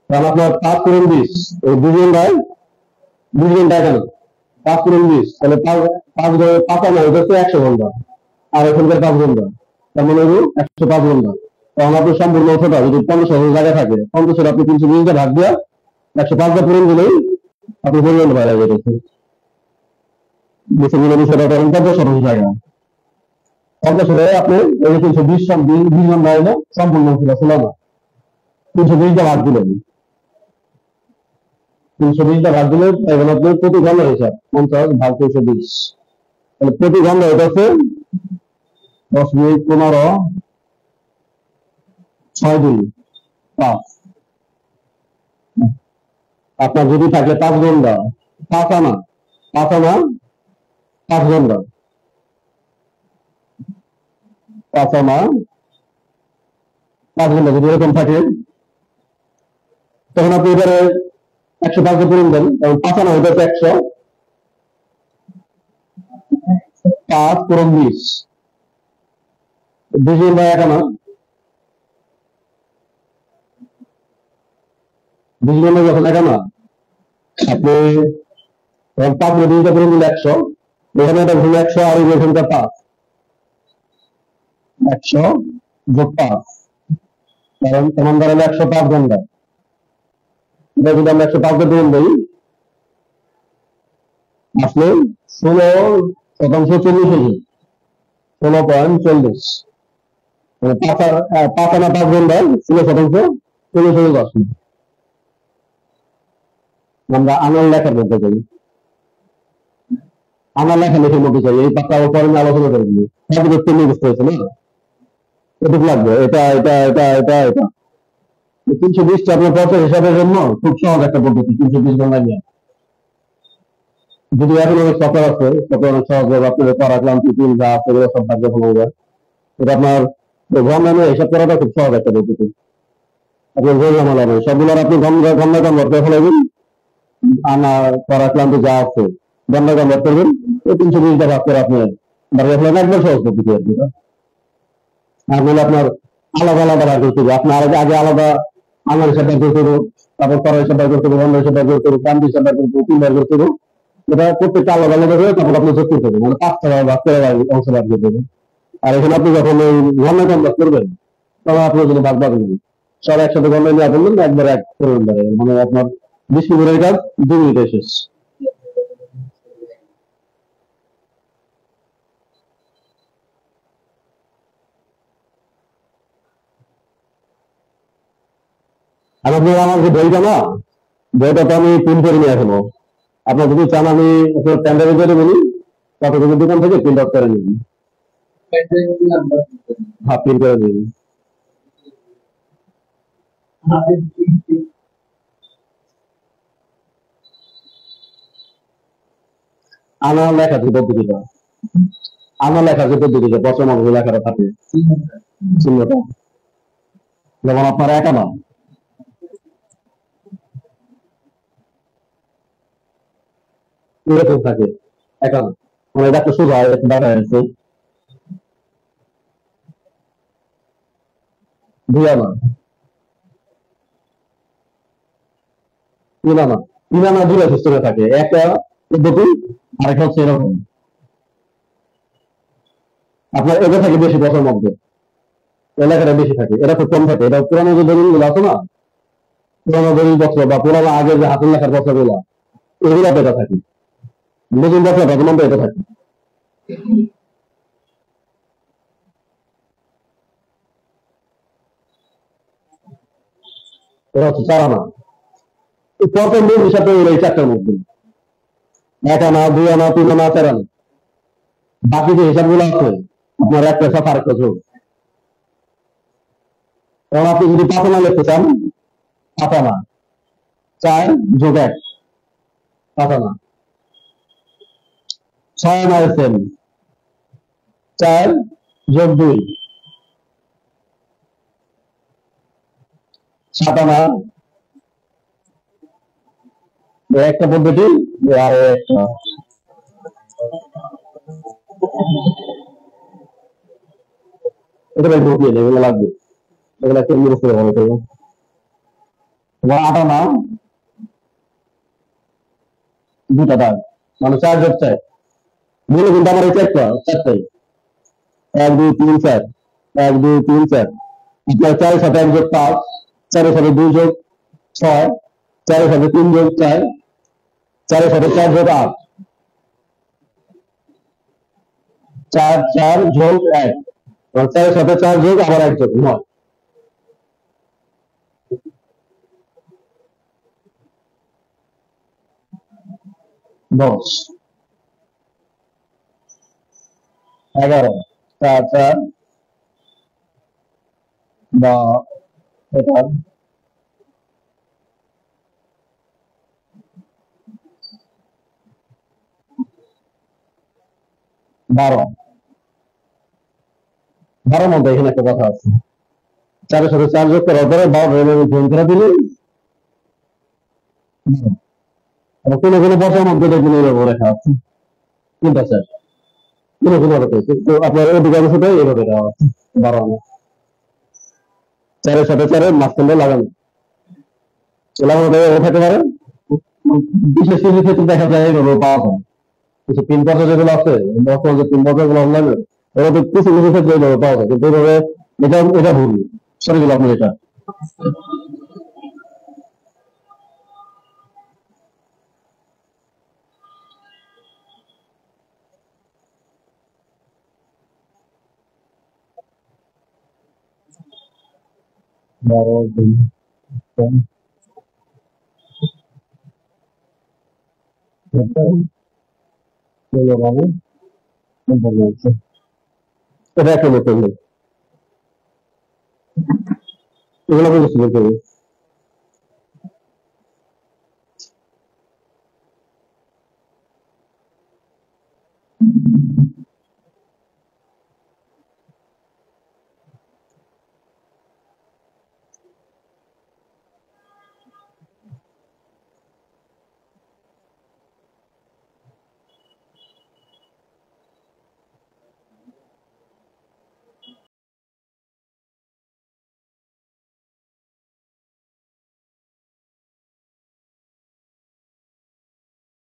কারণ আপনার 5 × 20 এই 2 ঘন্টায় কেন 5 × 20 তাহলে পাঁচ আনা এটা হচ্ছে 100 ঘন্টা, আর এখানকার 5 ঘন্টা, তার মানে 105 ঘন্টা। তখন আপনি সম্পূর্ণ অর্থটা যদি 50 জায়গায় থাকে 50 আপনি 320 ভাগ দিয়ে 105 পূরণ দিলেই আপনি পরিমাণ বাইরে যেতেছে বিষয়টা তখন 50 জায়গা 50 আপনি এই 320 ঘন্টা হলে সম্পূর্ণ ছিল না 320 ভাগ দিলেন 320 ভাগ দিলে এখন আপনি প্রতি ঘন্টা হিসাব 50 ভাগ 320 তাহলে প্রতি ঘন্টা এটা হচ্ছে 10 মিনিট 15 6 দিন 5 আপনার যদি থাকে 5 ঘন্টা 5 আনা 5 ঘন্টা 5 আনা 5 ঘন্টা যদি এরকম থাকে তখন আপনি এবারে 105 পূরণ দেন, কারণ 5 আনা হইতে 105 পূরণ 20 ঘন্টা 1 আনা 20 ঘন্টা যখন 1 আনা আপনি 5 ঘন্টা পূরণ দিলে 100, এখানে এটা ভুল 100 আর এখানটা 5 100 যোগ 5 কারণ তেমন দাঁড়ালে 105 ঘন্টা। এটা যদি আমরা 105 পূরণ দিই আসলে 16% 40 হয়ে 16.40 মানে 5 আনা 5 ঘন্টা 16% 40 হয়ে আসলে আমরা আনার লেখার মধ্যে করি আনার লেখা লিখে মধ্যে চাই এই পাতা পরে আলোচনা করে দিই সব দেখতে নিয়ে বুঝতে হয়েছে না এটুকু লাগবে এটা এটা এটা এটা এটা 320 আপনার পথের হিসাবের জন্য খুব সহজ একটা পদ্ধতি 320 ঘন্টা নিয়ে যদি এখন অনেক সফটওয়্যার আছে সফটওয়্যার অনেক সহজ ভাবে আপনাদের করা ক্লান্তি তিন যা আছে এগুলো সব ভাগ্য ফোন হবে এটা আপনার ঘন্টা নিয়ে হিসাব করাটা খুব সহজ একটা পদ্ধতি আপনার ভুল ঝামেলা নেই সবগুলোর আপনি ঘন্টা কনভার্ট করে ফেলাবেন আনা করা ক্লান্তি যা আছে ঘন্টা কনভার্ট করবেন এই 320 ভাগ করে আপনি বাড়িয়ে ফেলেন একবার সহজ পদ্ধতি আর কি আর বলে আপনার আলাদা আলাদা ভাগ করতে হবে আপনার আগে আলাদা আনার হিসাব বের করতে হবে তারপর করা হিসাব বের করতে হবে ঘন্টা হিসাব বের করতে হবে ক্লান্তি হিসাব বের করতে হবে তিন বের করতে হবে এটা প্রত্যেকটা আলাদা আলাদা করে তারপর আপনি যোগ করতে হবে মানে 5টা ভাগ করে অংশ ভাগ করতে হবে আর এখানে আপনি যখন ওই ঘন্টা কনভার্ট করবেন তখন আপনি যদি ভাগ ভাগ করবেন সব একসাথে ঘন্টা নিয়ে বললেন একবার এক করবেন মানে আপনার 20 মিনিটের কাজ 2 মিনিটে শেষ আর আপনি আমার যে বইটা না বইটা তো আমি প্রিন্ট করে নিয়ে এখনো আপনার যদি চান আমি প্যান্ডারে করে বলি কতগুলো দোকান থেকে প্রিন্ট আউট করে নিন হ্যাঁ প্রিন্ট করে দিন আমার লেখা যে পদ্ধতিটা আমার লেখা যে পদ্ধতিটা প্রথম অংশ লেখাটা থাকে চিহ্নটা যেমন আপনার একা না এরকম থাকে একা না মানে এটা একটা সোজা দেখা যাচ্ছে 2 আনা 3 আনা 3 আনা 2 সিস্টেমে থাকে একটা পদ্ধতি আরেকটা হচ্ছে এরকম আপনার এটা থাকে বেশি বছর মধ্যে এলাকাটা বেশি থাকে এটা খুব কম থাকে এটা পুরানো যে দলিলগুলো আছে না পুরানো দলিল বছর বা পুরানো আগে যে হাতের লেখার বছরগুলো এগুলো এটা থাকে নতুন বছর ডকুমেন্ট এটা থাকে এটা হচ্ছে 4 আনা প্রথম দিন হিসাবে এই 4টার মধ্যে 1 আনা 2 আনা 3 আনা 4 আনা বাকি যে হিসাবগুলো আছে আপনার এক পয়সা পার বছর কারণ আপনি যদি 5 আনা লিখতে চান 5 আনা 4 যোগ 1 5 আনা 6 আনা সেম 4 যোগ 2 7 আনা একটা পদ্ধতি আর একটা এটা ভাই ঢুকিয়ে দেয় এগুলো লাগবে এগুলো কেমনি বুঝতে হবে তোমার 8 আনা 2টা দাগ, মানে 4 যোগ 4 মূল কিন্তু আমার এই চারটাই 1 2 3 4 1 2 3 4 আপনার 4 সাথে 1 যোগ 5, 4 সাথে 2 যোগ 6, 4 সাথে 3 যোগ 4, 4 সাথে 4 যোগ 8, 4 4 যোগ 1, 4 সাথে 4 যোগ আবার 1 যোগ 9, 10 11 4 4 বা এটা 12 12 মধ্যে এখানে একটা কথা আছে, 4 সাথে 4 যোগ করার পরে 12 গুণ করে দিলে কোনো কোনো বছরের মধ্যে দেখবেন এইভাবে রেখা আছে, কোনটা স্যার কোনো কোনো তো আপনার অধিকাংশটাই এইভাবে দেওয়া আছে 12 আনা 4 সাথে 4 মাঝখানে লাগানো লাগানোটা এভাবে থাকতে পারে। বিশেষ কিছু ক্ষেত্রে দেখা যায় এইভাবে পাওয়া যায়, কিছু পিন পর্যা যেগুলো আছে বর্তমানে যে পিন পর্যা গুলো অনলাইনে ওরা তো কিছু কিছু ক্ষেত্রে এইভাবে পাওয়া যায়, কিন্তু এইভাবে এটা এটা ভুল, সরে গেল আপনার এটা। বারো দুই এটা একটা নতুন এগুলো বলেছিল